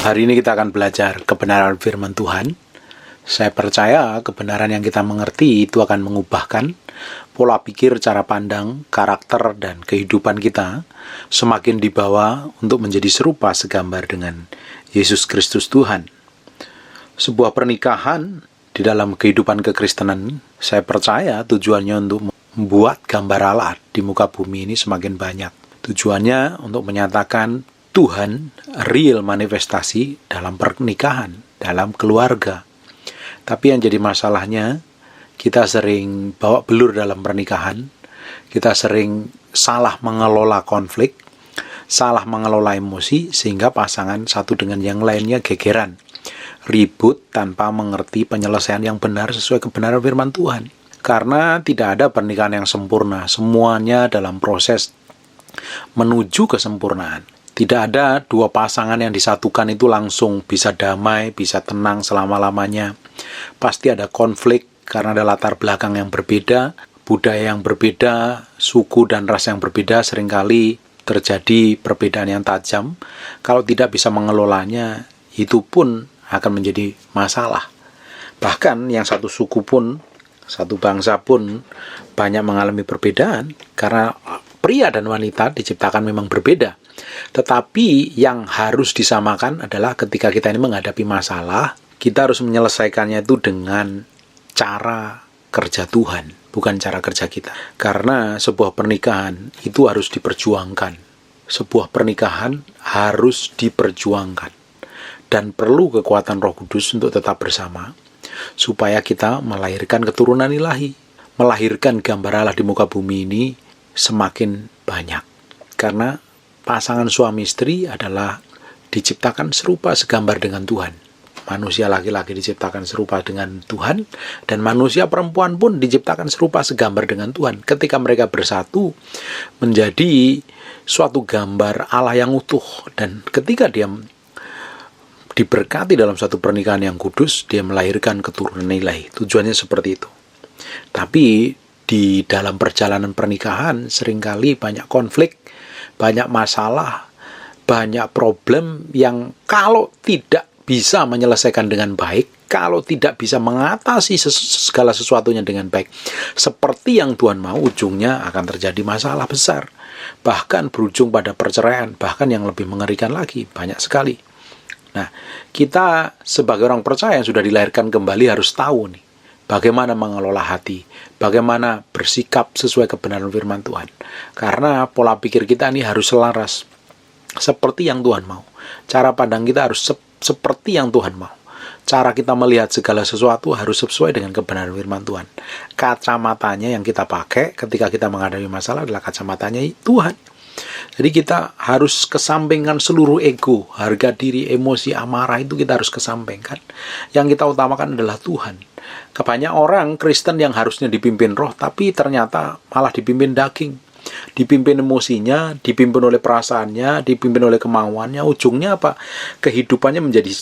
Hari ini kita akan belajar kebenaran firman Tuhan. Saya percaya kebenaran yang kita mengerti itu akan mengubahkan pola pikir, cara pandang, karakter, dan kehidupan kita semakin dibawa untuk menjadi serupa segambar dengan Yesus Kristus Tuhan. Sebuah pernikahan di dalam kehidupan kekristenan, saya percaya tujuannya untuk membuat gambar Allah di muka bumi ini semakin banyak. Tujuannya untuk menyatakan Tuhan real manifestasi dalam pernikahan, dalam keluarga. Tapi yang jadi masalahnya, kita sering bawa belur dalam pernikahan, kita sering salah mengelola konflik, salah mengelola emosi, sehingga pasangan satu dengan yang lainnya gegeran, ribut tanpa mengerti penyelesaian yang benar sesuai kebenaran firman Tuhan. Karena tidak ada pernikahan yang sempurna, semuanya dalam proses menuju kesempurnaan. Tidak ada dua pasangan yang disatukan itu langsung bisa damai, bisa tenang selama-lamanya. Pasti ada konflik karena ada latar belakang yang berbeda, budaya yang berbeda, suku dan ras yang berbeda, seringkali terjadi perbedaan yang tajam. Kalau tidak bisa mengelolanya, itu pun akan menjadi masalah. Bahkan yang satu suku pun, satu bangsa pun banyak mengalami perbedaan karena pria dan wanita diciptakan memang berbeda. Tetapi yang harus disamakan adalah ketika kita ini menghadapi masalah, kita harus menyelesaikannya itu dengan cara kerja Tuhan, bukan cara kerja kita. Karena sebuah pernikahan itu harus diperjuangkan. Sebuah pernikahan harus diperjuangkan. Dan perlu kekuatan Roh Kudus untuk tetap bersama, supaya kita melahirkan keturunan ilahi, melahirkan gambar Allah di muka bumi ini semakin banyak. Karena pasangan suami istri adalah diciptakan serupa segambar dengan Tuhan. Manusia laki-laki diciptakan serupa dengan Tuhan, dan manusia perempuan pun diciptakan serupa segambar dengan Tuhan. Ketika mereka bersatu, menjadi suatu gambar Allah yang utuh. Dan ketika dia diberkati dalam satu pernikahan yang kudus, dia melahirkan keturunan ilahi. Tujuannya seperti itu. Tapi di dalam perjalanan pernikahan seringkali banyak konflik, banyak masalah, banyak problem yang kalau tidak bisa menyelesaikan dengan baik, kalau tidak bisa mengatasi segala sesuatunya dengan baik, seperti yang Tuhan mau, ujungnya akan terjadi masalah besar. Bahkan berujung pada perceraian, bahkan yang lebih mengerikan lagi, banyak sekali. Nah, kita sebagai orang percaya yang sudah dilahirkan kembali harus tahu nih, bagaimana mengelola hati, bagaimana bersikap sesuai kebenaran firman Tuhan. Karena pola pikir kita ini harus selaras seperti yang Tuhan mau. Cara pandang kita harus seperti yang Tuhan mau. Cara kita melihat segala sesuatu harus sesuai dengan kebenaran firman Tuhan. Kacamatanya yang kita pakai ketika kita menghadapi masalah adalah kacamatanya Tuhan. Jadi kita harus kesampingkan seluruh ego, harga diri, emosi, amarah itu kita harus kesampingkan. Yang kita utamakan adalah Tuhan. Banyak orang Kristen yang harusnya dipimpin roh, tapi ternyata malah dipimpin daging. Dipimpin emosinya, dipimpin oleh perasaannya, dipimpin oleh kemauannya. Ujungnya apa? Kehidupannya menjadi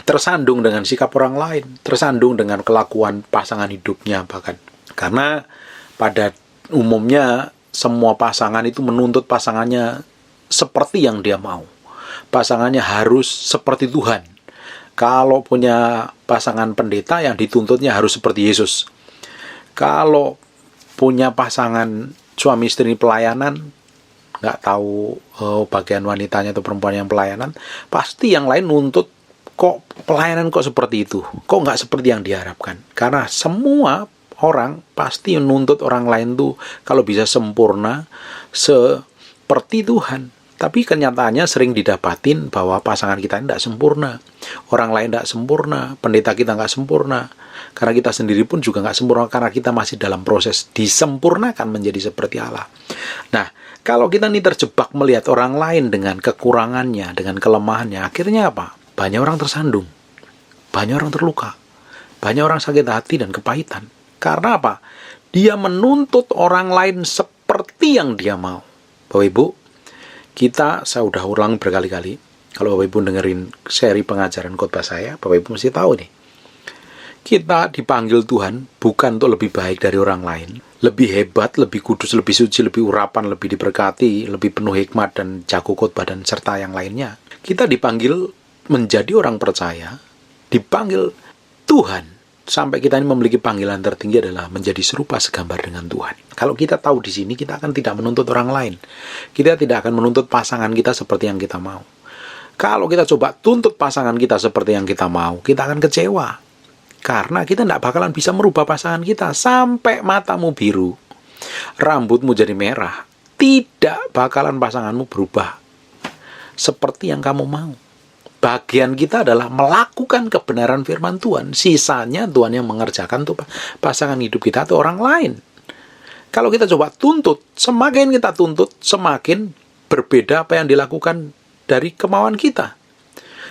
tersandung dengan sikap orang lain, tersandung dengan kelakuan pasangan hidupnya bahkan. Karena pada umumnya semua pasangan itu menuntut pasangannya seperti yang dia mau. Pasangannya harus seperti Tuhan. Kalau punya pasangan pendeta, yang dituntutnya harus seperti Yesus. Kalau punya pasangan suami istri pelayanan, nggak tahu bagian wanitanya atau perempuan yang pelayanan, pasti yang lain nuntut, kok pelayanan kok seperti itu, kok nggak seperti yang diharapkan. Karena semua orang pasti menuntut orang lain tuh kalau bisa sempurna seperti Tuhan. Tapi kenyataannya sering didapatin bahwa pasangan kita tidak sempurna, orang lain tidak sempurna, pendeta kita nggak sempurna, karena kita sendiri pun juga nggak sempurna, karena kita masih dalam proses disempurnakan menjadi seperti Allah. Nah, kalau kita ini terjebak melihat orang lain dengan kekurangannya, dengan kelemahannya, akhirnya apa? Banyak orang tersandung, banyak orang terluka, banyak orang sakit hati dan kepahitan. Karena apa? Dia menuntut orang lain seperti yang dia mau. Bapak Ibu, saya udah ulang berkali-kali. Kalau Bapak Ibu dengerin seri pengajaran khotbah saya, Bapak Ibu mesti tahu nih. Kita dipanggil Tuhan bukan untuk lebih baik dari orang lain, lebih hebat, lebih kudus, lebih suci, lebih urapan, lebih diberkati, lebih penuh hikmat dan jago khotbah dan serta yang lainnya. Kita dipanggil menjadi orang percaya, dipanggil Tuhan, sampai kita ini memiliki panggilan tertinggi adalah menjadi serupa segambar dengan Tuhan. Kalau kita tahu di sini, kita akan tidak menuntut orang lain. Kita tidak akan menuntut pasangan kita seperti yang kita mau. Kalau kita coba tuntut pasangan kita seperti yang kita mau, kita akan kecewa. Karena kita tidak bakalan bisa merubah pasangan kita. Sampai matamu biru, rambutmu jadi merah, tidak bakalan pasanganmu berubah seperti yang kamu mau. Bagian kita adalah melakukan kebenaran firman Tuhan. Sisanya Tuhan yang mengerjakan tuh pasangan hidup kita atau orang lain. Kalau kita coba tuntut, semakin kita tuntut, semakin berbeda apa yang dilakukan dari kemauan kita.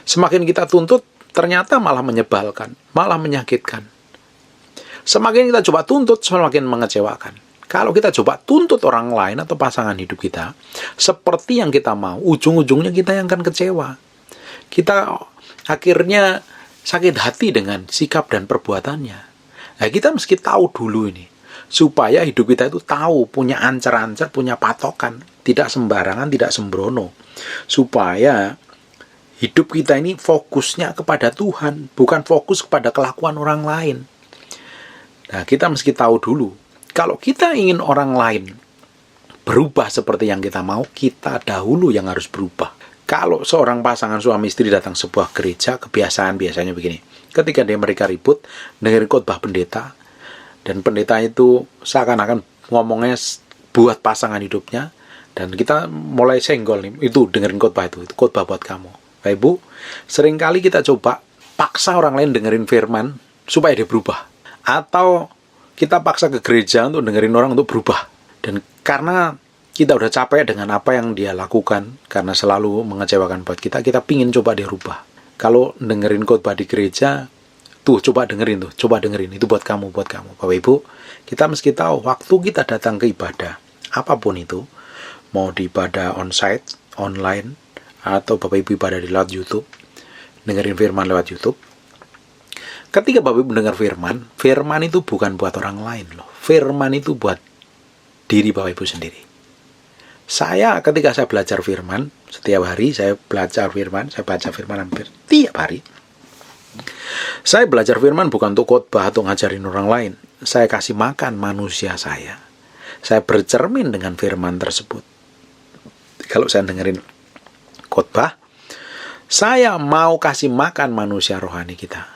Semakin kita tuntut, ternyata malah menyebalkan, malah menyakitkan. Semakin kita coba tuntut, semakin mengecewakan. Kalau kita coba tuntut orang lain atau pasangan hidup kita, seperti yang kita mau, ujung-ujungnya kita yang akan kecewa. Kita akhirnya sakit hati dengan sikap dan perbuatannya. Nah, kita mesti tahu dulu ini, supaya hidup kita itu tahu, punya ancer-ancer, punya patokan, tidak sembarangan, tidak sembrono. Supaya hidup kita ini fokusnya kepada Tuhan, bukan fokus kepada kelakuan orang lain. Nah, kita mesti tahu dulu, kalau kita ingin orang lain berubah seperti yang kita mau, kita dahulu yang harus berubah. Kalau seorang pasangan suami istri datang sebuah gereja, kebiasaan biasanya begini. Ketika mereka ribut, dengerin khotbah pendeta, dan pendeta itu seakan-akan ngomongnya buat pasangan hidupnya, dan kita mulai senggol nih, itu dengerin khotbah itu khotbah buat kamu. Bapak Ibu, seringkali kita coba paksa orang lain dengerin firman supaya dia berubah. Atau kita paksa ke gereja untuk dengerin orang untuk berubah. Dan karena kita udah capek dengan apa yang dia lakukan, karena selalu mengecewakan buat kita pingin coba dia rubah. Kalau dengerin khotbah di gereja, coba dengerin itu buat kamu. Bapak Ibu, kita mesti tahu, waktu kita datang ke ibadah, apapun itu, mau di ibadah onsite, online, atau Bapak Ibu ibadah di lewat YouTube, dengerin firman lewat YouTube. Ketika Bapak Ibu mendengar firman itu bukan buat orang lain loh. Firman itu buat diri Bapak Ibu sendiri. Ketika saya belajar firman, setiap hari saya belajar firman, saya baca firman hampir tiap hari. Saya belajar firman bukan untuk khotbah atau ngajarin orang lain. Saya kasih makan manusia saya. Saya bercermin dengan firman tersebut. Kalau saya dengerin khotbah, saya mau kasih makan manusia rohani kita.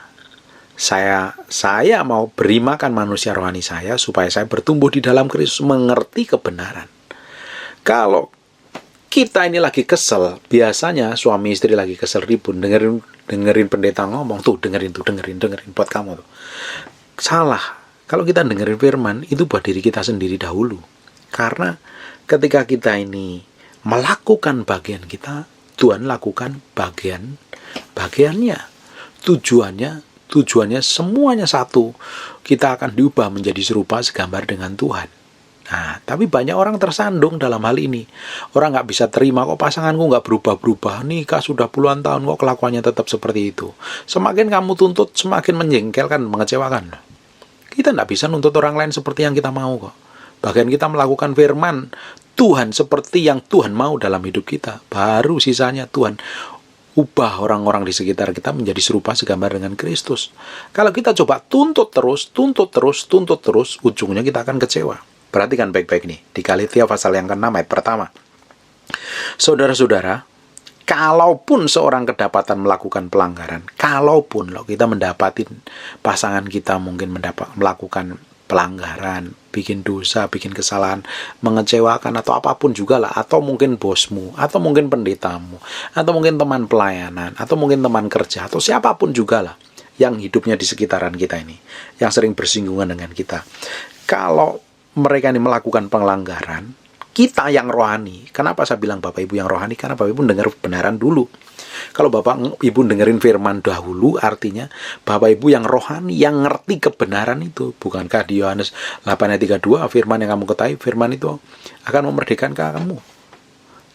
Saya mau beri makan manusia rohani saya supaya saya bertumbuh di dalam Kristus, mengerti kebenaran. Kalau kita ini lagi kesel, biasanya suami istri lagi kesel ribut, dengerin pendeta ngomong, dengerin buat kamu tuh. Salah. Kalau kita dengerin firman, itu buat diri kita sendiri dahulu. Karena ketika kita ini melakukan bagian kita, Tuhan lakukan bagiannya. Tujuannya semuanya satu. Kita akan diubah menjadi serupa segambar dengan Tuhan. Nah, tapi banyak orang tersandung dalam hal ini. Orang nggak bisa terima, kok pasanganku nggak berubah-berubah. Nikah sudah puluhan tahun, kok kelakuannya tetap seperti itu. Semakin kamu tuntut, semakin menjengkelkan, mengecewakan. Kita nggak bisa nuntut orang lain seperti yang kita mau kok. Bagian kita melakukan firman Tuhan seperti yang Tuhan mau dalam hidup kita. Baru sisanya Tuhan ubah orang-orang di sekitar kita menjadi serupa segambar dengan Kristus. Kalau kita coba tuntut terus, ujungnya kita akan kecewa. Perhatikan baik-baik nih, di Galatia pasal yang ke-6 ayat pertama. Saudara-saudara, kalaupun seorang kedapatan melakukan pelanggaran, kalaupun kita mendapatin pasangan kita mungkin melakukan pelanggaran, bikin dosa, bikin kesalahan, mengecewakan atau apapun juga lah, atau mungkin bosmu, atau mungkin pendetamu, atau mungkin teman pelayanan, atau mungkin teman kerja, atau siapapun juga lah yang hidupnya di sekitaran kita ini, yang sering bersinggungan dengan kita. Kalau mereka ini melakukan pelanggaran, kita yang rohani. Kenapa saya bilang Bapak Ibu yang rohani? Karena Bapak Ibu dengar kebenaran dulu. Kalau Bapak Ibu dengerin firman dahulu, artinya Bapak Ibu yang rohani, yang ngerti kebenaran itu. Bukankah di Yohanes 8 ayat 32, firman yang kamu ketahui, firman itu akan memerdekakan kamu.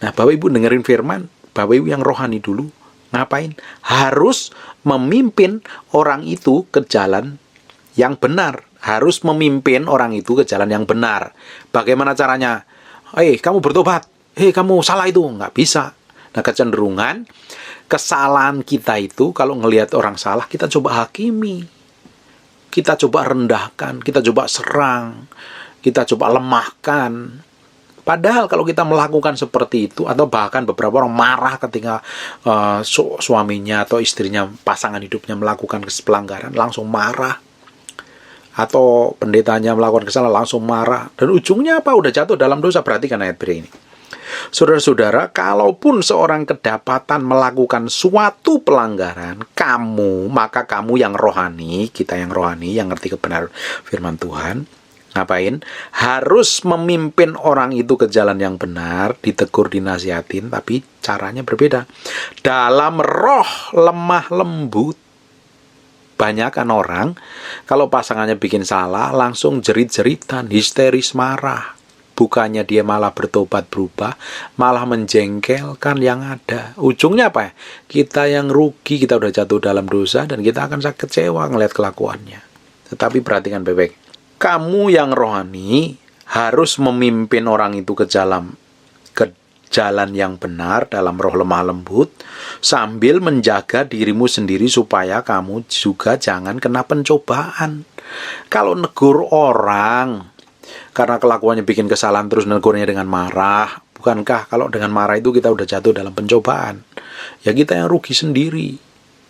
Nah, Bapak Ibu dengerin firman, Bapak Ibu yang rohani dulu, ngapain? Harus memimpin orang itu ke jalan yang benar. Harus memimpin orang itu ke jalan yang benar. Bagaimana caranya? Kamu bertobat. Kamu salah itu. Nggak bisa. Nah, kecenderungan kesalahan kita itu, kalau ngelihat orang salah, kita coba hakimi. Kita coba rendahkan, kita coba serang, kita coba lemahkan. Padahal kalau kita melakukan seperti itu, atau bahkan beberapa orang marah ketika suaminya atau istrinya, pasangan hidupnya melakukan pelanggaran, langsung marah. Atau pendetanya melakukan kesalahan, langsung marah. Dan ujungnya apa? Udah jatuh dalam dosa. Perhatikan ayat ini. Saudara-saudara, kalaupun seorang kedapatan melakukan suatu pelanggaran, maka kamu yang rohani, kita yang rohani, yang ngerti kebenaran firman Tuhan, ngapain? Harus memimpin orang itu ke jalan yang benar, ditegur, dinasihatin, tapi caranya berbeda. Dalam roh lemah lembut. Banyakan orang, kalau pasangannya bikin salah, langsung jerit-jeritan, histeris, marah. Bukannya dia malah bertobat berubah, malah menjengkelkan yang ada. Ujungnya apa ya? Kita yang rugi, kita udah jatuh dalam dosa, dan kita akan sangat kecewa ngelihat kelakuannya. Tetapi perhatikan baik-baik. Kamu yang rohani harus memimpin orang itu ke jalan yang benar dalam roh lemah lembut, sambil menjaga dirimu sendiri supaya kamu juga jangan kena pencobaan. Kalau negur orang karena kelakuannya bikin kesalahan terus negurnya dengan marah, bukankah kalau dengan marah itu kita udah jatuh dalam pencobaan? Ya kita yang rugi sendiri.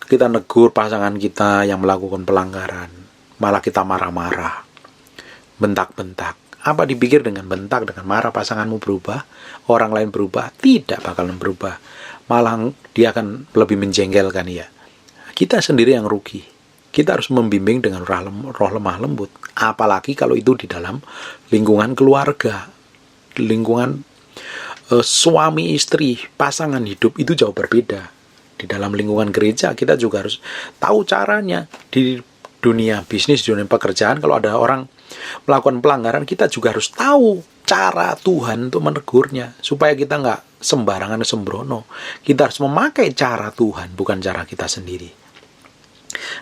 Kita negur pasangan kita yang melakukan pelanggaran, malah kita marah-marah, bentak-bentak. Apa dipikir dengan bentak, dengan marah pasanganmu berubah, orang lain berubah? Tidak bakalan berubah. Malah dia akan lebih menjengkelkan ya. Kita sendiri yang rugi. Kita harus membimbing dengan roh lemah lembut. Apalagi kalau itu di dalam lingkungan keluarga, lingkungan suami istri, pasangan hidup, itu jauh berbeda. Di dalam lingkungan gereja kita juga harus tahu caranya. Di dunia bisnis, dunia pekerjaan, kalau ada orang melakukan pelanggaran, kita juga harus tahu cara Tuhan untuk menegurnya, supaya kita nggak sembarangan sembrono. Kita harus memakai cara Tuhan, bukan cara kita sendiri.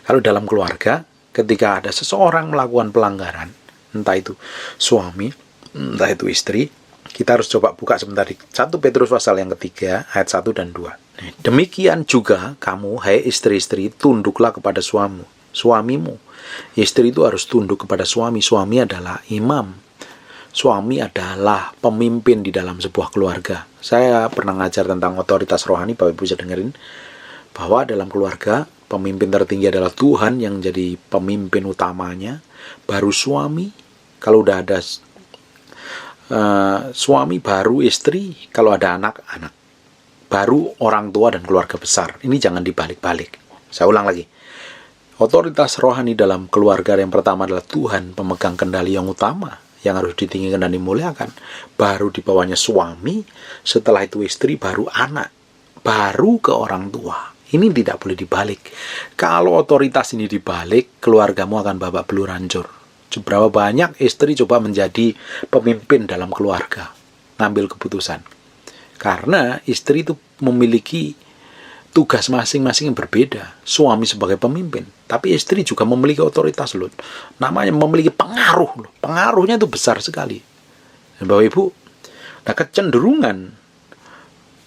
Kalau dalam keluarga, ketika ada seseorang melakukan pelanggaran, entah itu suami, entah itu istri, kita harus coba buka sebentar di 1 Petrus pasal yang ketiga, ayat 1 dan 2. Demikian juga kamu, hai istri-istri, tunduklah kepada suamimu. Istri itu harus tunduk kepada suami. Suami adalah imam. Suami adalah pemimpin di dalam sebuah keluarga. Saya pernah ngajar tentang otoritas rohani, Bapak Ibu bisa dengerin, bahwa dalam keluarga pemimpin tertinggi adalah Tuhan yang jadi pemimpin utamanya, baru suami. Kalau udah ada suami, baru istri. Kalau ada anak-anak, baru orang tua dan keluarga besar. Ini jangan dibalik-balik. Saya ulang lagi. Otoritas rohani dalam keluarga yang pertama adalah Tuhan, pemegang kendali yang utama, yang harus ditinggikan dan dimuliakan. Baru di bawahnya suami, setelah itu istri, baru anak, baru ke orang tua. Ini tidak boleh dibalik. Kalau otoritas ini dibalik, keluargamu akan babak belur hancur. Berapa banyak istri coba menjadi pemimpin dalam keluarga, ngambil keputusan. Karena istri itu memiliki tugas masing-masing yang berbeda. Suami sebagai pemimpin, tapi istri juga memiliki otoritas loh. Namanya memiliki pengaruh loh. Pengaruhnya itu besar sekali. Dan Bapak Ibu, nah kecenderungan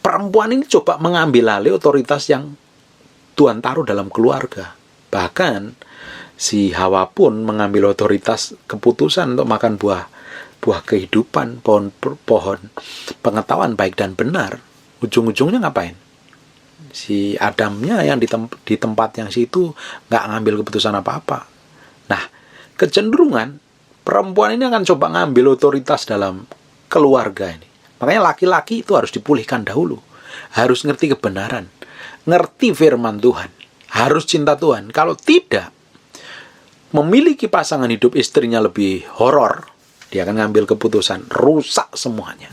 perempuan ini coba mengambil alih otoritas yang Tuhan taruh dalam keluarga. Bahkan si Hawa pun mengambil otoritas keputusan untuk makan buah kehidupan, pohon pengetahuan baik dan benar. Ujung-ujungnya ngapain? Si Adamnya yang di tempat yang situ nggak ngambil keputusan apa-apa. Nah, kecenderungan perempuan ini akan coba ngambil otoritas dalam keluarga ini. Makanya laki-laki itu harus dipulihkan dahulu. Harus ngerti kebenaran, ngerti firman Tuhan, harus cinta Tuhan. Kalau tidak, memiliki pasangan hidup istrinya lebih horor, dia akan ngambil keputusan, rusak semuanya.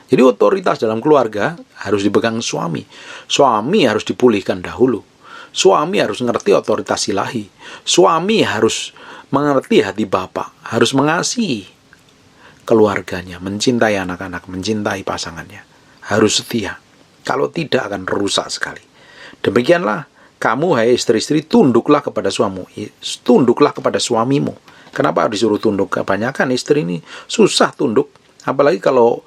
Jadi otoritas dalam keluarga harus dipegang suami. Suami harus dipulihkan dahulu. Suami harus mengerti otoritas ilahi. Suami harus mengerti hati Bapa, harus mengasihi keluarganya, mencintai anak-anak, mencintai pasangannya. Harus setia. Kalau tidak akan rusak sekali. Demikianlah kamu, hai istri-istri, tunduklah kepada suamimu. Tunduklah kepada suamimu. Kenapa disuruh tunduk? Kebanyakan istri ini susah tunduk. Apalagi kalau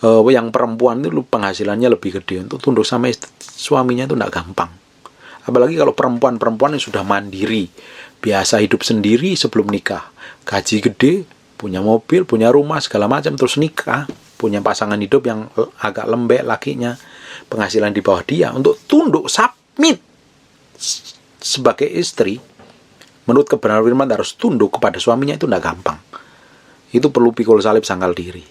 yang perempuan itu penghasilannya lebih gede, untuk tunduk sama suaminya itu tidak gampang. Apalagi kalau perempuan-perempuan yang sudah mandiri, biasa hidup sendiri sebelum nikah, gaji gede, punya mobil, punya rumah, segala macam, terus nikah, punya pasangan hidup yang agak lembek lakinya, penghasilan di bawah dia, untuk tunduk, submit sebagai istri, menurut kebenaran firman harus tunduk kepada suaminya, itu tidak gampang. Itu perlu pikul salib sangkal diri.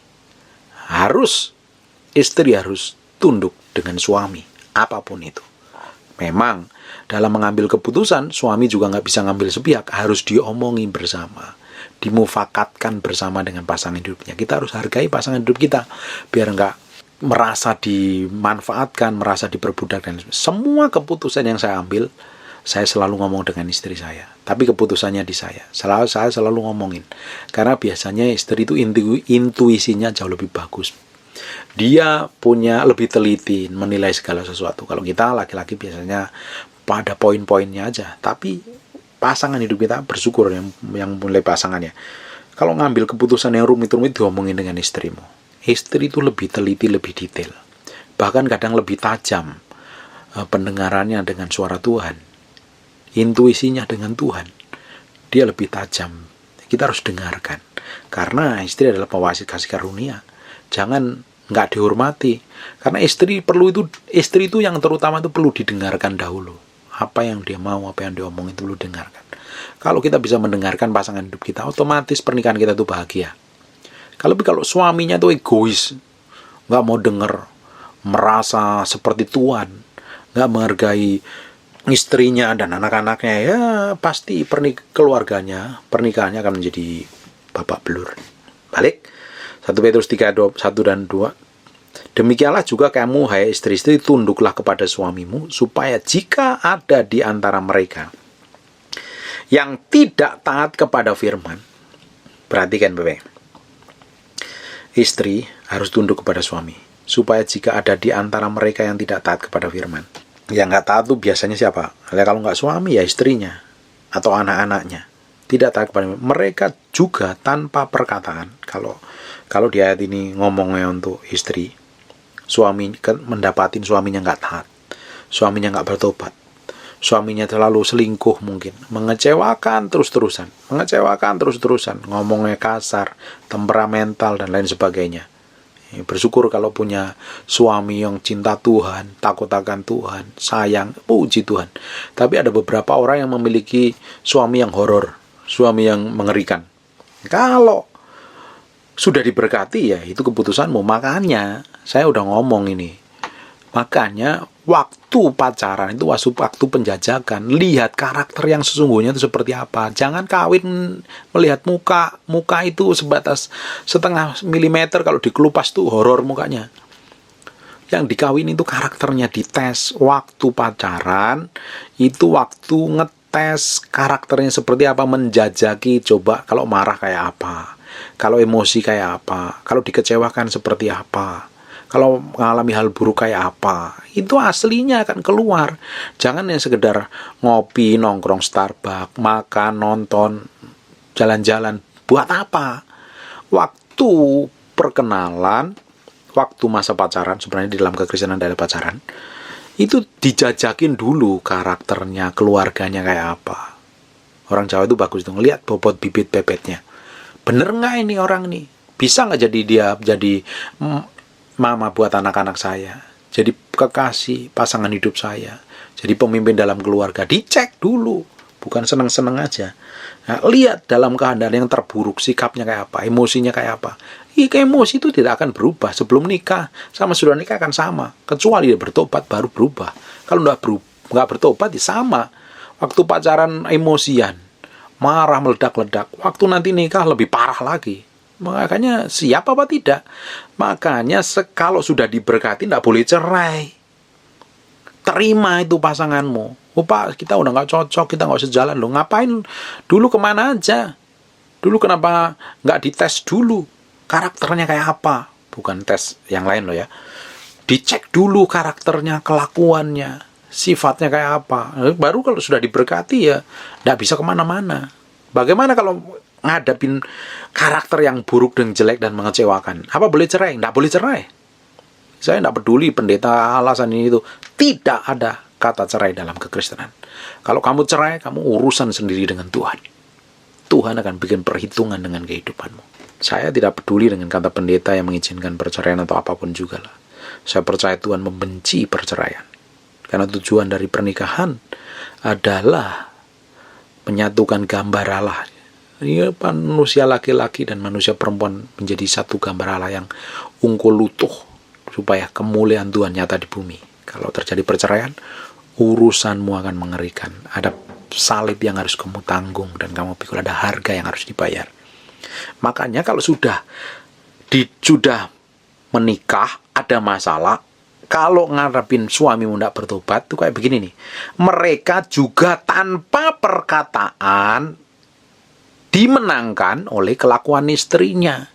Istri harus tunduk dengan suami, apapun itu. Memang dalam mengambil keputusan, suami juga nggak bisa ngambil sepihak, harus diomongin bersama, dimufakatkan bersama dengan pasangan hidupnya. Kita harus hargai pasangan hidup kita, biar nggak merasa dimanfaatkan, merasa diperbudak. Dan semua keputusan yang saya ambil, saya selalu ngomong dengan istri saya. Tapi keputusannya di saya. Saya selalu ngomongin. Karena biasanya istri itu intuisinya jauh lebih bagus. Dia punya lebih teliti menilai segala sesuatu. Kalau kita laki-laki biasanya pada poin-poinnya aja. Tapi pasangan hidup kita bersyukur yang mulai pasangannya. Kalau ngambil keputusan yang rumit-rumit, diomongin dengan istrimu. Istri itu lebih teliti, lebih detail. Bahkan kadang lebih tajam pendengarannya dengan suara Tuhan. Intuisinya dengan Tuhan. Dia lebih tajam. Kita harus dengarkan. Karena istri adalah pewaris kasih karunia. Jangan nggak dihormati, karena istri itu yang terutama itu perlu didengarkan dahulu. Apa yang dia mau, apa yang dia omong itu perlu dengarkan. Kalau kita bisa mendengarkan pasangan hidup kita, otomatis pernikahan kita itu bahagia. Kalau suaminya itu egois, nggak mau denger, merasa seperti tuan, nggak menghargai istrinya dan anak-anaknya, ya pasti pernikahannya akan menjadi babak belur. Balik 1 Petrus 3:1 dan 2. Demikianlah juga kamu, hai istri-istri, tunduklah kepada suamimu, supaya jika ada di antara mereka yang tidak taat kepada firman. Perhatikan Bapak. Istri harus tunduk kepada suami, supaya jika ada di antara mereka yang tidak taat kepada firman. Yang nggak taat itu biasanya siapa? Kalau nggak suami, ya istrinya atau anak-anaknya. Tidak taat kepada mereka juga tanpa perkataan. Kalau di ayat ini ngomongnya untuk istri, suami mendapatin suaminya nggak taat, suaminya nggak bertobat, suaminya terlalu selingkuh mungkin, mengecewakan terus-terusan, ngomongnya kasar, temperamental dan lain sebagainya. Bersyukur kalau punya suami yang cinta Tuhan, takut akan Tuhan, sayang, puji Tuhan. Tapi ada beberapa orang yang memiliki suami yang horor, suami yang mengerikan. Kalau sudah diberkati, ya itu keputusanmu. Makanya saya udah ngomong ini. Makanya waktu pacaran itu waktu penjajakan. Lihat karakter yang sesungguhnya itu seperti apa. Jangan kawin melihat muka. Muka itu sebatas setengah milimeter. Kalau dikelupas tuh horor mukanya. Yang dikawin itu karakternya dites. Waktu pacaran itu waktu ngetes karakternya seperti apa. Menjajaki, coba kalau marah kayak apa, kalau emosi kayak apa, kalau dikecewakan seperti apa, kalau mengalami hal buruk kayak apa. Itu aslinya akan keluar. Jangan yang sekedar ngopi, nongkrong Starbucks, makan, nonton, jalan-jalan. Buat apa? Waktu perkenalan, waktu masa pacaran, sebenarnya di dalam kekristenan ada pacaran, itu dijajakin dulu karakternya, keluarganya kayak apa. Orang Jawa itu bagus tuh, ngeliat bobot bibit bebetnya. Bener nggak ini orang nih? Bisa nggak jadi mama buat anak-anak saya? Jadi kekasih pasangan hidup saya? Jadi pemimpin dalam keluarga? Dicek dulu, bukan seneng-seneng aja. Nah, lihat dalam keadaan yang terburuk, sikapnya kayak apa, emosinya kayak apa. Emosi itu tidak akan berubah sebelum nikah, sama sudah nikah akan sama. Kecuali dia bertobat baru berubah. Kalau nggak bertobat, ya sama. Waktu pacaran emosian, marah meledak-ledak. Waktu nanti nikah lebih parah lagi. Makanya siap apa tidak? Makanya kalau sudah diberkati tidak boleh cerai. Terima itu pasanganmu. Oh Pak, kita udah nggak cocok, kita nggak sejalan loh. Ngapain? Dulu kemana aja? Dulu kenapa nggak dites dulu? Karakternya kayak apa? Bukan tes yang lain loh ya. Dicek dulu karakternya, kelakuannya, sifatnya kayak apa. Baru kalau sudah diberkati ya nggak bisa kemana-mana. Bagaimana kalau ngadapin karakter yang buruk dan jelek dan mengecewakan? Apa boleh cerai? Nggak boleh cerai. Saya tidak peduli pendeta alasan ini itu. Tidak ada kata cerai dalam kekristenan. Kalau kamu cerai, kamu urusan sendiri dengan Tuhan. Tuhan akan bikin perhitungan dengan kehidupanmu. Saya tidak peduli dengan kata pendeta yang mengizinkan perceraian atau apapun juga lah. Saya percaya Tuhan membenci perceraian. Karena tujuan dari pernikahan adalah menyatukan gambar Allah. Ini manusia laki-laki dan manusia perempuan menjadi satu gambar Allah yang unggul utuh, supaya kemuliaan Tuhan nyata di bumi. Kalau terjadi perceraian, urusanmu akan mengerikan. Ada salib yang harus kamu tanggung, dan kamu pikir ada harga yang harus dibayar. Makanya kalau sudah menikah, ada masalah, kalau ngarepin suamimu tidak bertobat, itu kayak begini nih. Mereka juga tanpa perkataan dimenangkan oleh kelakuan istrinya.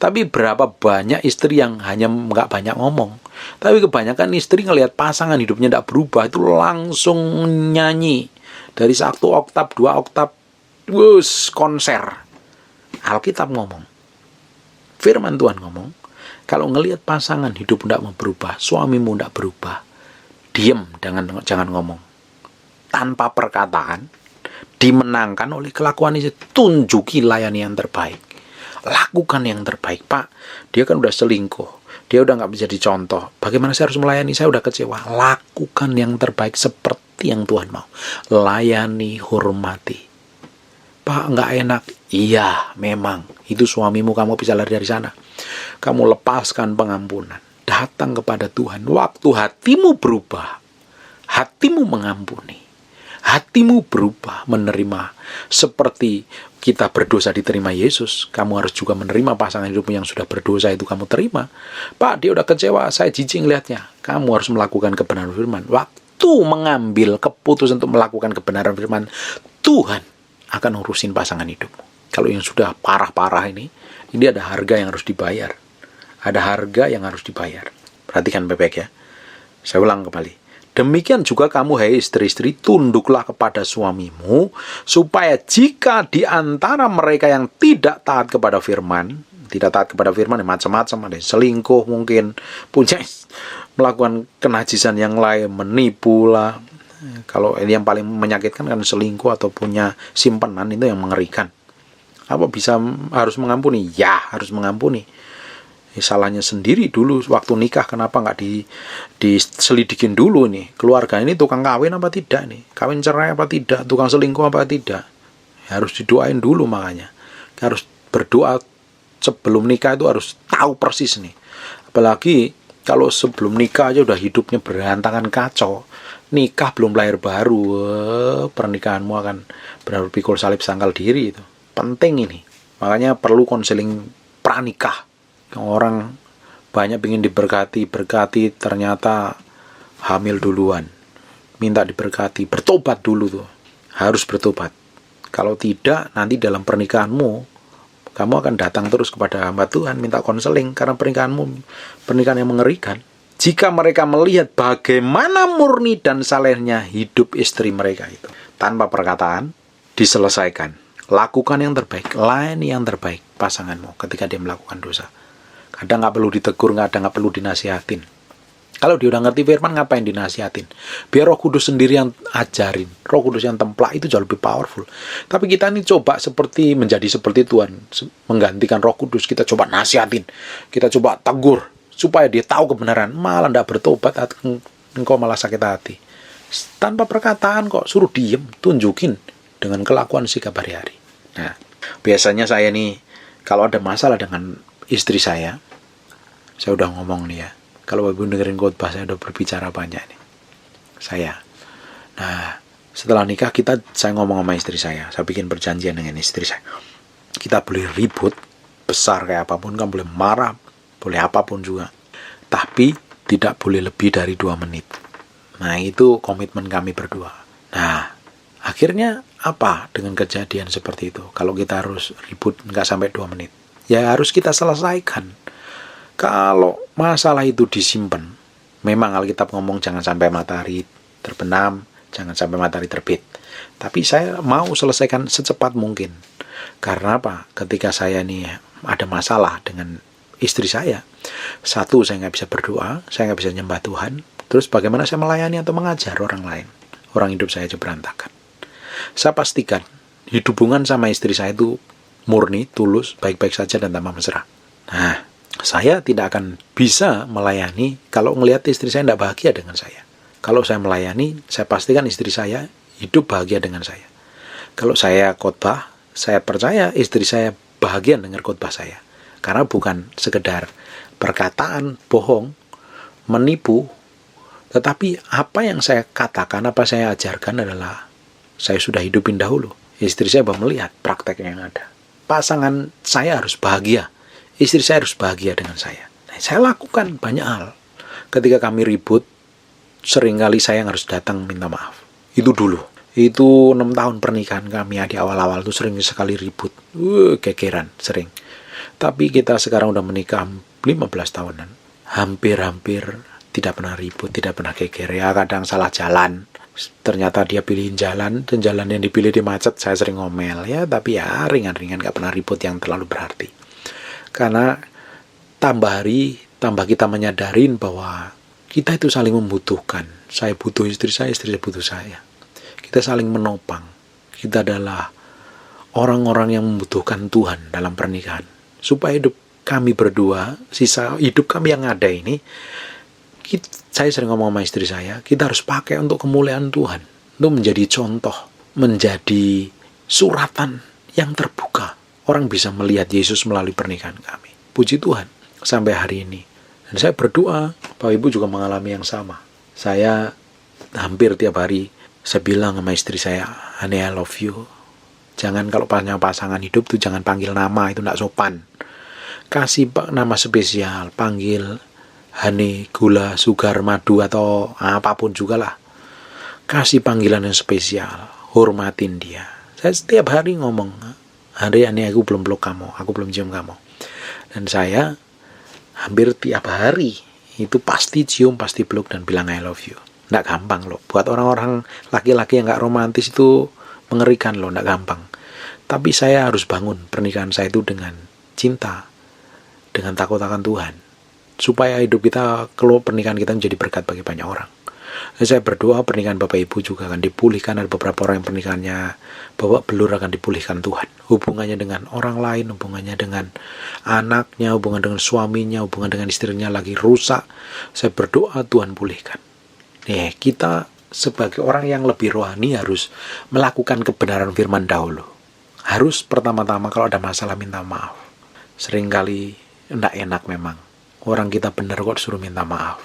Tapi berapa banyak istri yang hanya nggak banyak ngomong, tapi kebanyakan istri ngelihat pasangan hidupnya tidak berubah, itu langsung nyanyi dari 1 oktav, 2 oktav, konser. Alkitab ngomong, firman Tuhan ngomong, kalau ngelihat pasangan hidup tidak mau berubah, suamimu tidak berubah, diam, jangan ngomong. Tanpa perkataan, dimenangkan oleh kelakuan istri. Tunjuki layani yang terbaik, lakukan yang terbaik. Pak, dia kan udah selingkuh, dia udah nggak bisa dicontoh, bagaimana saya harus melayani? Saya udah kecewa. Lakukan yang terbaik seperti yang Tuhan mau. Layani, hormati. Pak, nggak enak. Iya, memang itu suamimu, kamu bisa lari dari sana. Kamu lepaskan pengampunan, datang kepada Tuhan. Waktu hatimu berubah, hatimu mengampuni, hatimu berubah menerima. Seperti kita berdosa diterima Yesus, kamu harus juga menerima pasangan hidupmu yang sudah berdosa itu kamu terima. Pak, dia udah kecewa, saya jijik lihatnya. Kamu harus melakukan kebenaran firman. Waktu mengambil keputusan untuk melakukan kebenaran firman, Tuhan akan urusin pasangan hidupmu. Kalau yang sudah parah-parah ini ada harga yang harus dibayar. Ada harga yang harus dibayar. Perhatikan baik-baik ya. Saya ulang kembali. Demikian juga kamu, hai istri-istri, tunduklah kepada suamimu, supaya jika di antara mereka yang tidak taat kepada firman, macam-macam, ada yang selingkuh mungkin, melakukan kenajisan yang lain, menipu lah. Kalau ini yang paling menyakitkan kan selingkuh atau punya simpanan, itu yang mengerikan. Apa bisa harus mengampuni? Ya, harus mengampuni. Salahnya sendiri dulu waktu nikah, kenapa nggak diselidikin dulu nih, keluarga ini tukang kawin apa tidak nih, kawin cerai apa tidak, tukang selingkuh apa tidak. Harus didoain dulu, makanya harus berdoa sebelum nikah, itu harus tahu persis nih. Apalagi kalau sebelum nikah aja udah hidupnya berantakan kacau, nikah belum lahir baru, pernikahanmu akan benar-benar pikul salib sangkal diri. Itu penting ini, makanya perlu konseling pranikah. Orang banyak ingin berkati, ternyata hamil duluan. Minta diberkati, bertobat dulu tuh. Harus bertobat. Kalau tidak, nanti dalam pernikahanmu, kamu akan datang terus kepada hamba Tuhan, minta konseling, karena pernikahanmu pernikahan yang mengerikan. Jika mereka melihat bagaimana murni dan salehnya hidup istri mereka itu, tanpa perkataan, diselesaikan. Lakukan yang terbaik, layani yang terbaik pasanganmu ketika dia melakukan dosa. Kadang nggak perlu ditegur, nggak perlu dinasihatin. Kalau dia udah ngerti firman, ngapain dinasihatin? Biar Roh Kudus sendiri yang ajarin. Roh Kudus yang templak itu jauh lebih powerful. Tapi kita ini coba menjadi seperti Tuhan, menggantikan Roh Kudus. Kita coba nasihatin, kita coba tegur supaya dia tahu kebenaran. Malah nggak bertobat, engkau malah sakit hati. Tanpa perkataan kok, suruh diem, tunjukin dengan kelakuan sikap hari-hari. Nah, biasanya saya nih kalau ada masalah dengan istri saya udah ngomong nih ya. Kalau Bapak dengerin khotbah, saya udah berbicara banyak nih. Nah, setelah nikah saya ngomong sama istri saya bikin perjanjian dengan istri saya. Kita boleh ribut besar kayak apapun, kan boleh marah, boleh apapun juga. Tapi tidak boleh lebih dari 2 menit. Nah, itu komitmen kami berdua. Nah, akhirnya apa dengan kejadian seperti itu? Kalau kita harus ribut nggak sampai 2 menit, ya harus kita selesaikan. Kalau masalah itu disimpan, memang Alkitab ngomong jangan sampai matahari terbenam, jangan sampai matahari terbit. Tapi saya mau selesaikan secepat mungkin. Karena apa? Ketika saya nih ada masalah dengan istri saya. Satu, saya nggak bisa berdoa, saya nggak bisa nyembah Tuhan. Terus bagaimana saya melayani atau mengajar orang lain? Orang hidup saya aja berantakan. Saya pastikan hubungan sama istri saya itu murni, tulus, baik-baik saja dan tanpa mesra. Nah, saya tidak akan bisa melayani kalau melihat istri saya tidak bahagia dengan saya. Kalau saya melayani, saya pastikan istri saya hidup bahagia dengan saya. Kalau saya khotbah, saya percaya istri saya bahagia dengar khotbah saya. Karena bukan sekedar perkataan bohong, menipu, tetapi apa yang saya katakan, apa saya ajarkan adalah saya sudah hidupin dahulu. Istri saya baru melihat praktek yang ada. Pasangan saya harus bahagia. Istri saya harus bahagia dengan saya. Nah, saya lakukan banyak hal. Ketika kami ribut, seringkali saya yang harus datang minta maaf. Itu dulu. Itu 6 tahun pernikahan kami di awal-awal itu sering sekali ribut. Gegeran, sering. Tapi kita sekarang udah menikah 15 tahunan. Hampir-hampir tidak pernah ribut, tidak pernah geger. Ya kadang salah jalan. Ternyata dia pilihin jalan, dan jalan yang dipilih di macet, saya sering ngomel. Ya, tapi ya ringan-ringan, gak pernah ribut yang terlalu berarti. Karena tambah hari, tambah kita menyadarin bahwa kita itu saling membutuhkan. Saya butuh istri saya butuh saya. Kita saling menopang. Kita adalah orang-orang yang membutuhkan Tuhan dalam pernikahan. Supaya hidup kami berdua, sisa hidup kami yang ada ini, saya sering ngomong sama istri saya, kita harus pakai untuk kemuliaan Tuhan. Untuk menjadi contoh, menjadi suratan yang terbuka. Orang bisa melihat Yesus melalui pernikahan kami. Puji Tuhan, sampai hari ini. Dan saya berdoa, Bapak Ibu juga mengalami yang sama. Saya hampir tiap hari, saya bilang sama istri saya, Honey, I love you. Jangan kalau pasangan hidup tuh jangan panggil nama, itu tidak sopan. Kasih nama spesial, panggil honey, gula, sugar, madu, atau apapun juga lah. Kasih panggilan yang spesial, hormatin dia. Saya setiap hari ngomong, hari ini aku belum peluk kamu, aku belum cium kamu. Dan saya hampir tiap hari itu pasti cium, pasti peluk dan bilang I love you. Nggak gampang loh. Buat orang-orang laki-laki yang nggak romantis itu mengerikan loh, nggak gampang. Tapi saya harus bangun pernikahan saya itu dengan cinta, dengan takut akan Tuhan. Supaya hidup kita, kalau pernikahan kita menjadi berkat bagi banyak orang. Dan saya berdoa pernikahan Bapak Ibu juga akan dipulihkan. Ada beberapa orang yang pernikahannya babak belur akan dipulihkan Tuhan. Hubungannya dengan orang lain, hubungannya dengan anaknya, hubungan dengan suaminya, hubungan dengan istrinya lagi rusak. Saya berdoa Tuhan pulihkan. Kita sebagai orang yang lebih rohani harus melakukan kebenaran firman dahulu. Harus pertama-tama kalau ada masalah minta maaf. Seringkali tidak enak memang. Orang kita benar kok disuruh minta maaf.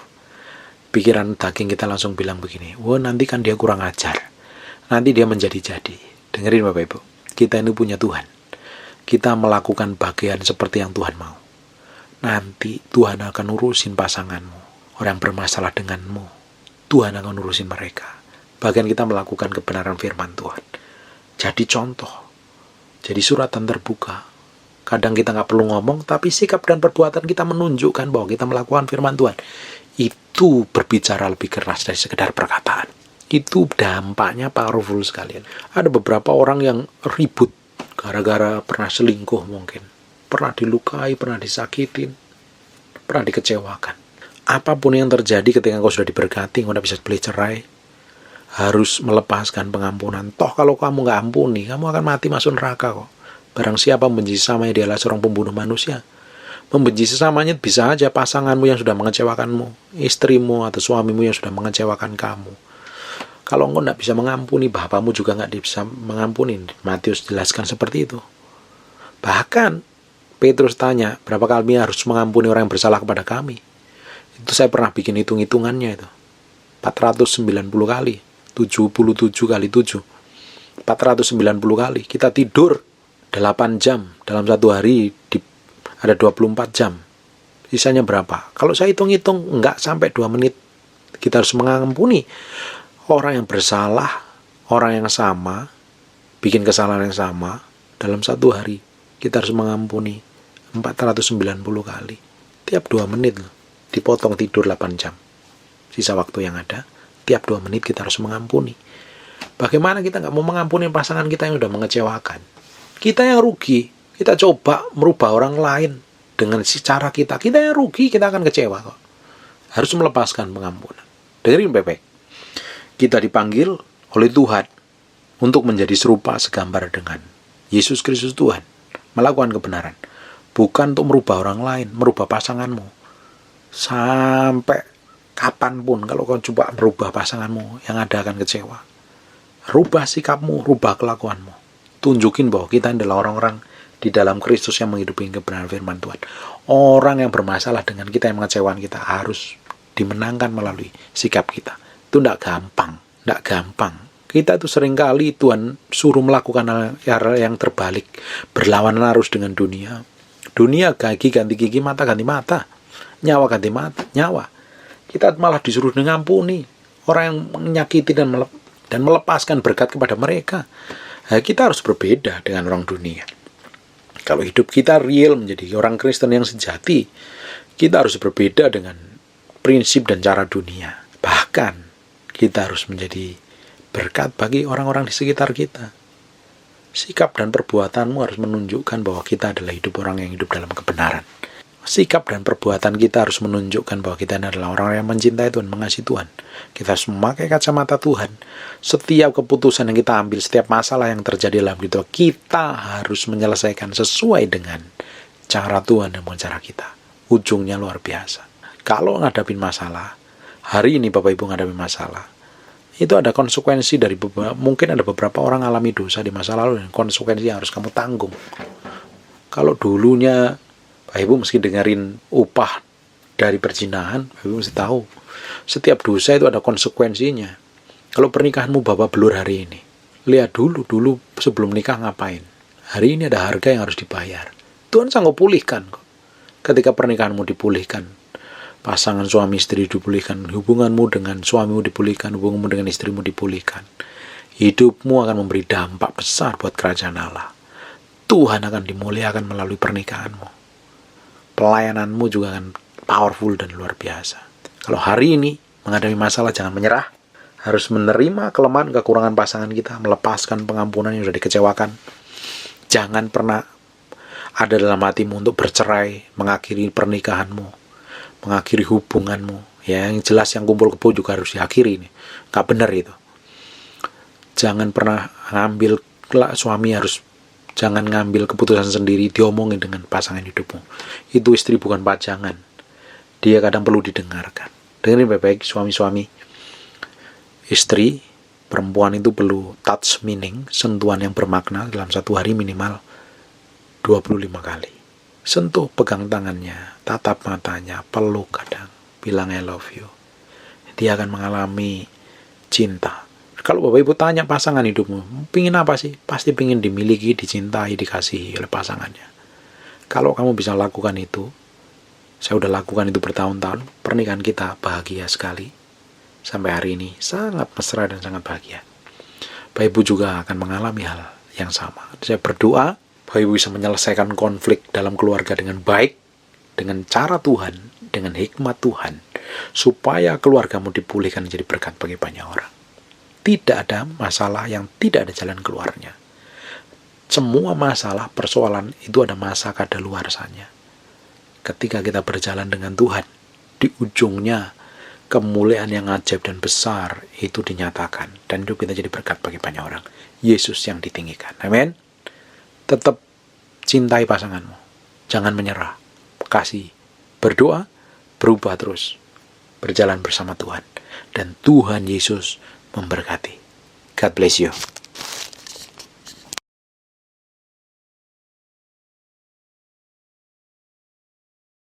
Pikiran daging kita langsung bilang begini, nanti kan dia kurang ajar. Nanti dia menjadi-jadi. Dengerin Bapak Ibu, kita ini punya Tuhan. Kita melakukan bagian seperti yang Tuhan mau. Nanti Tuhan akan urusin pasanganmu. Orang yang bermasalah denganmu, Tuhan akan urusin mereka. Bagian kita melakukan kebenaran firman Tuhan. Jadi contoh. Jadi suratan terbuka. Kadang kita nggak perlu ngomong, tapi sikap dan perbuatan kita menunjukkan bahwa kita melakukan firman Tuhan. Itu berbicara lebih keras dari sekedar perkataan. Itu dampaknya powerful sekali. Ada beberapa orang yang ribut gara-gara pernah selingkuh mungkin. Pernah dilukai, pernah disakitin, pernah dikecewakan. Apapun yang terjadi ketika engkau sudah diberkati, engkau tidak bisa beli cerai, harus melepaskan pengampunan. Toh kalau kamu nggak ampuni, kamu akan mati masuk neraka kok. Barang siapa membenci sesamanya, dia adalah seorang pembunuh manusia. Membenci sesamanya bisa aja pasanganmu yang sudah mengecewakanmu, istrimu atau suamimu yang sudah mengecewakan kamu. Kalau engkau tidak bisa mengampuni, bapamu juga nggak bisa mengampuni. Matius jelaskan seperti itu. Bahkan Petrus tanya, berapa kali harus mengampuni orang yang bersalah kepada kami? Itu saya pernah bikin hitung-hitungannya itu. 490 kali. 77 kali 7. 490 kali. Kita tidur 8 jam dalam satu hari, ada 24 jam. Sisanya berapa? Kalau saya hitung-hitung, enggak sampai 2 menit. Kita harus mengampuni orang yang bersalah, orang yang sama, bikin kesalahan yang sama, dalam satu hari. Kita harus mengampuni 490 kali. Tiap 2 menit, dipotong tidur 8 jam. Sisa waktu yang ada, tiap 2 menit kita harus mengampuni. Bagaimana kita nggak mau mengampuni pasangan kita yang sudah mengecewakan? Kita yang rugi, kita coba merubah orang lain. dengan si cara kita yang rugi, kita akan kecewa kok. Harus melepaskan pengampunan. Dengerin baik-baik. Kita dipanggil oleh Tuhan untuk menjadi serupa segambar dengan Yesus Kristus Tuhan. Melakukan kebenaran. Bukan untuk merubah orang lain, merubah pasanganmu. Sampai kapanpun kalau kau coba merubah pasanganmu, yang ada akan kecewa. Rubah sikapmu, rubah kelakuanmu. Tunjukin bahwa kita adalah orang-orang di dalam Kristus yang menghidupi kebenaran firman Tuhan. Orang yang bermasalah dengan kita, yang mengecewakan kita, harus dimenangkan melalui sikap kita. Itu tidak gampang. Kita itu seringkali Tuhan suruh melakukan hal yang terbalik. Berlawanan arus dengan dunia. Dunia gigi ganti gigi, mata ganti mata. Nyawa ganti mata, nyawa. Kita malah disuruh mengampuni orang yang menyakiti dan melepaskan berkat kepada mereka. Nah, kita harus berbeda dengan orang dunia. Kalau hidup kita real menjadi orang Kristen yang sejati, kita harus berbeda dengan prinsip dan cara dunia. Bahkan kita harus menjadi berkat bagi orang-orang di sekitar kita. Sikap dan perbuatanmu harus menunjukkan bahwa kita adalah orang yang hidup dalam kebenaran. Sikap dan perbuatan kita harus menunjukkan bahwa kita adalah orang yang mencintai Tuhan, mengasihi Tuhan. Kita harus memakai kacamata Tuhan. Setiap keputusan yang kita ambil, setiap masalah yang terjadi dalam hidup kita harus menyelesaikan sesuai dengan cara Tuhan dan cara kita. Ujungnya luar biasa. Kalau ngadapin masalah, hari ini Bapak Ibu ngadapin masalah, itu ada konsekuensi dari mungkin ada beberapa orang alami dosa di masa lalu dan konsekuensi yang harus kamu tanggung. Kalau dulunya Bapak Ibu mesti dengerin upah dari perzinahan, Bapak Ibu mesti tahu setiap dosa itu ada konsekuensinya. Kalau pernikahanmu babak belur hari ini, lihat dulu sebelum nikah ngapain. Hari ini ada harga yang harus dibayar. Tuhan sanggup pulihkan kok. Ketika pernikahanmu dipulihkan, pasangan suami istri dipulihkan, hubunganmu dengan suamimu dipulihkan, hubunganmu dengan istrimu dipulihkan, hidupmu akan memberi dampak besar buat kerajaan Allah. Tuhan akan dimuliakan melalui pernikahanmu. Pelayananmu juga akan powerful dan luar biasa. Kalau hari ini menghadapi masalah, jangan menyerah. Harus menerima kelemahan, kekurangan pasangan kita, melepaskan pengampunan yang sudah dikecewakan. Jangan pernah ada dalam hatimu untuk bercerai, mengakhiri pernikahanmu, mengakhiri hubunganmu. Ya, yang jelas yang kumpul kebo juga harus diakhiri. Nggak benar itu. Jangan pernah jangan ngambil keputusan sendiri, diomongin dengan pasangan hidupmu. Itu istri bukan pajangan. Dia kadang perlu didengarkan. Dengerin baik-baik suami-suami. Istri, perempuan itu perlu touch meaning, sentuhan yang bermakna dalam satu hari minimal 25 kali. Sentuh, pegang tangannya, tatap matanya, peluk kadang, bilang I love you. Dia akan mengalami cinta. Kalau Bapak Ibu tanya pasangan hidupmu, pingin apa sih? Pasti pingin dimiliki, dicintai, dikasihi oleh pasangannya. Kalau kamu bisa lakukan itu, saya udah lakukan itu bertahun-tahun, pernikahan kita bahagia sekali. Sampai hari ini sangat mesra dan sangat bahagia. Bapak Ibu juga akan mengalami hal yang sama. Saya berdoa, Bapak Ibu bisa menyelesaikan konflik dalam keluarga dengan baik, dengan cara Tuhan, dengan hikmat Tuhan, supaya keluargamu dipulihkan menjadi berkat bagi banyak orang. Tidak ada masalah yang tidak ada jalan keluarnya. Semua masalah, persoalan itu ada masa kadaluarsanya. Ketika kita berjalan dengan Tuhan, di ujungnya kemuliaan yang ajaib dan besar itu dinyatakan. Dan hidup kita jadi berkat bagi banyak orang. Yesus yang ditinggikan. Amin. Tetap cintai pasanganmu. Jangan menyerah. Kasih. Berdoa. Berubah terus. Berjalan bersama Tuhan. Dan Tuhan Yesus memberkati. God bless you.